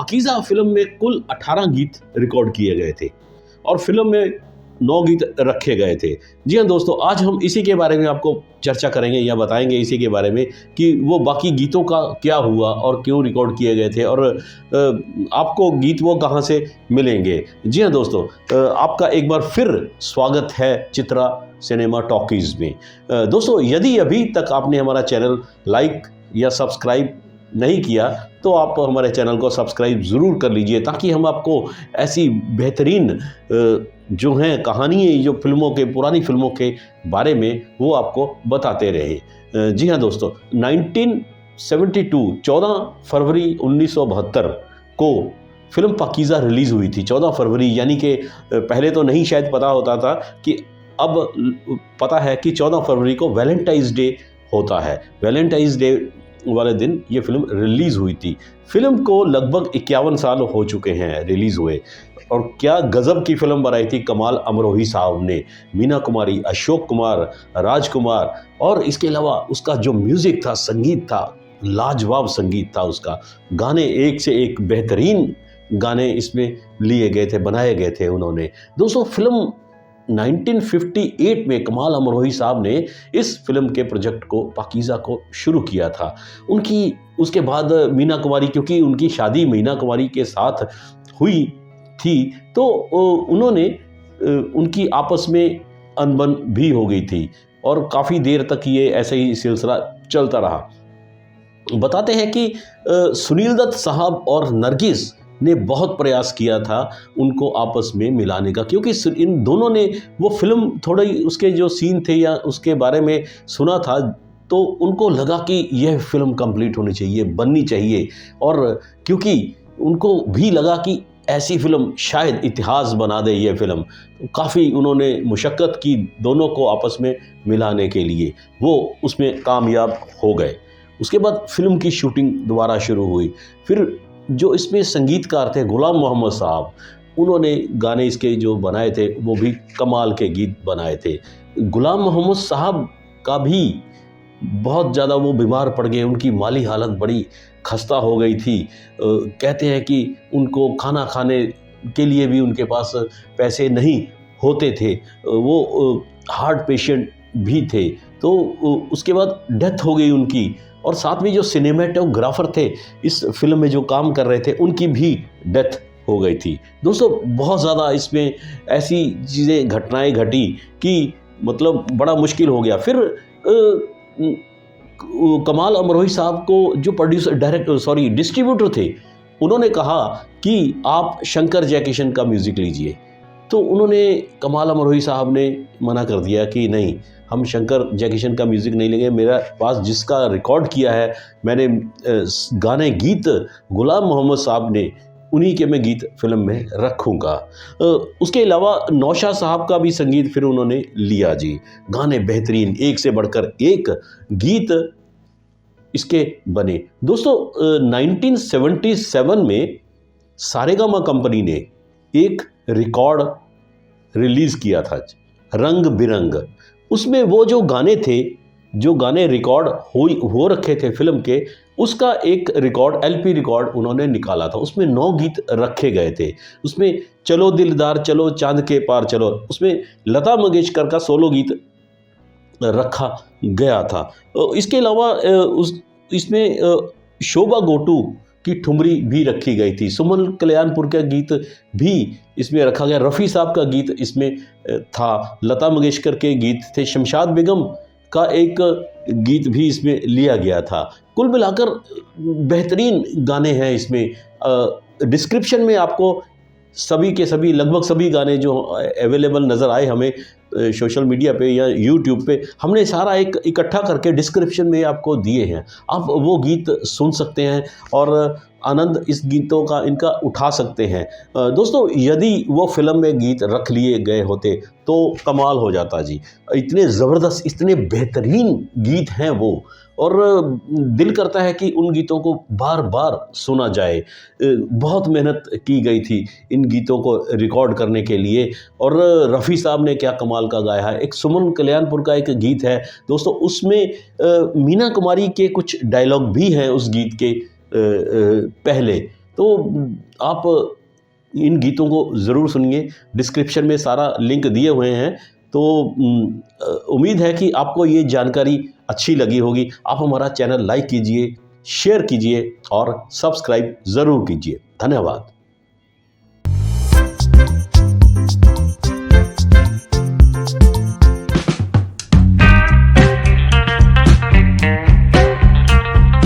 Pakeezah film में कुल 18 गीत रिकॉर्ड किए गए थे और फिल्म में 9 गीत रखे गए थे। जी हाँ दोस्तों, आज हम इसी के बारे में आपको चर्चा करेंगे या बताएंगे इसी के बारे में कि वो बाकी गीतों का क्या हुआ और क्यों रिकॉर्ड किए गए थे और आपको गीत वो कहाँ से मिलेंगे। जी हाँ दोस्तों, आपका एक बार फिर स्वागत है चित्रा सिनेमा टॉकीज़ में। दोस्तों, यदि अभी तक आपने हमारा चैनल लाइक या सब्सक्राइब नहीं किया तो आप हमारे चैनल को सब्सक्राइब ज़रूर कर लीजिए, ताकि हम आपको ऐसी बेहतरीन जो हैं कहानियाँ जो फिल्मों के पुरानी फिल्मों के बारे में वो आपको बताते रहे। जी हाँ दोस्तों, 14 फरवरी 1972 को फिल्म पाकीज़ा रिलीज़ हुई थी। 14 फरवरी, यानी कि पहले तो नहीं शायद पता होता था कि अब पता है कि 14 फरवरी को वैलेंटाइंस डे होता है। वैलेंटाइंस डे वाले दिन ये फिल्म रिलीज़ हुई थी। फिल्म को लगभग 51 साल हो चुके हैं रिलीज़ हुए, और क्या गज़ब की फिल्म बनाई थी कमाल अमरोही साहब ने। मीना कुमारी, अशोक कुमार, राजकुमार, और इसके अलावा उसका जो म्यूज़िक था, संगीत था, लाजवाब संगीत था उसका। गाने एक से एक बेहतरीन गाने इसमें लिए गए थे, बनाए गए थे उन्होंने। दोस्तों, फिल्म 1958 में कमाल अमरोही साहब ने इस फिल्म के प्रोजेक्ट को, पाकीज़ा को शुरू किया था। उसके बाद मीना कुमारी, क्योंकि उनकी शादी मीना कुमारी के साथ हुई थी, तो उन्होंने उनकी आपस में अनबन भी हो गई थी और काफ़ी देर तक ये ऐसे ही सिलसिला चलता रहा। बताते हैं कि सुनील दत्त साहब और नरगिस ने बहुत प्रयास किया था उनको आपस में मिलाने का, क्योंकि इन दोनों ने वो फिल्म थोड़ी उसके जो सीन थे या उसके बारे में सुना था, तो उनको लगा कि यह फिल्म कंप्लीट होनी चाहिए, बननी चाहिए, और क्योंकि उनको भी लगा कि ऐसी फिल्म शायद इतिहास बना दे ये फिल्म, तो काफ़ी उन्होंने मुशक्क़त की दोनों को आपस में मिलाने के लिए। वो उसमें कामयाब हो गए। उसके बाद फिल्म की शूटिंग दोबारा शुरू हुई। फिर जो इसमें संगीतकार थे गुलाम मोहम्मद साहब, उन्होंने गाने इसके जो बनाए थे वो भी कमाल के गीत बनाए थे। गुलाम मोहम्मद साहब का भी बहुत ज़्यादा वो बीमार पड़ गए, उनकी माली हालत बड़ी खस्ता हो गई थी। कहते हैं कि उनको खाना खाने के लिए भी उनके पास पैसे नहीं होते थे। वो हार्ट पेशेंट भी थे, तो उसके बाद डेथ हो गई उनकी। और साथ में जो सिनेमेटोग्राफर थे इस फिल्म में जो काम कर रहे थे, उनकी भी डेथ हो गई थी। दोस्तों, बहुत ज़्यादा इसमें ऐसी चीज़ें घटनाएं घटी कि मतलब बड़ा मुश्किल हो गया। फिर कमाल अमरोही साहब को जो डिस्ट्रीब्यूटर थे, उन्होंने कहा कि आप शंकर जयकिशन का म्यूज़िक लीजिए। तो उन्होंने, कमाल अमरोही साहब ने मना कर दिया कि नहीं, हम शंकर जयकिशन का म्यूज़िक नहीं लेंगे, मेरा पास जिसका रिकॉर्ड किया है मैंने गाने गीत गुलाम मोहम्मद साहब ने, उन्हीं के मैं गीत फिल्म में रखूँगा। उसके अलावा नौशाद साहब का भी संगीत फिर उन्होंने लिया जी। गाने बेहतरीन, एक से बढ़कर एक गीत इसके बने। दोस्तों, 1977 में सारेगामा कंपनी ने एक रिकॉर्ड रिलीज़ किया था, रंग बिरंग। उसमें वो जो गाने थे, जो गाने रिकॉर्ड हो रखे थे फिल्म के, उसका एक रिकॉर्ड, एलपी रिकॉर्ड उन्होंने निकाला था। उसमें 9 गीत रखे गए थे। उसमें चलो दिलदार चलो चांद के पार चलो, उसमें लता मंगेशकर का सोलो गीत रखा गया था। इसके अलावा इसमें शोभा गोटू की ठुमरी भी रखी गई थी। सुमन कल्याणपुर का गीत भी इसमें रखा गया। रफ़ी साहब का गीत इसमें था। लता मंगेशकर के गीत थे। शमशाद बेगम का एक गीत भी इसमें लिया गया था। कुल मिलाकर बेहतरीन गाने हैं इसमें। डिस्क्रिप्शन में आपको सभी के सभी, लगभग सभी गाने जो अवेलेबल नज़र आए हमें सोशल मीडिया पे या यूट्यूब पे, हमने सारा एक इकट्ठा करके डिस्क्रिप्शन में आपको दिए हैं। आप वो गीत सुन सकते हैं और आनंद इस गीतों का इनका उठा सकते हैं। दोस्तों, यदि वो फिल्म में गीत रख लिए गए होते तो कमाल हो जाता जी। इतने ज़बरदस्त, इतने बेहतरीन गीत हैं वो, और दिल करता है कि उन गीतों को बार बार सुना जाए। बहुत मेहनत की गई थी इन गीतों को रिकॉर्ड करने के लिए, और रफ़ी साहब ने क्या कमाल का गाया है। एक सुमन कल्याणपुर का एक गीत है दोस्तों, उसमें मीना कुमारी के कुछ डायलॉग भी हैं उस गीत के पहले। तो आप इन गीतों को ज़रूर सुनिए। डिस्क्रिप्शन में सारा लिंक दिए हुए हैं। तो उम्मीद है कि आपको ये जानकारी अच्छी लगी होगी। आप हमारा चैनल लाइक कीजिए, शेयर कीजिए और सब्सक्राइब ज़रूर कीजिए। धन्यवाद।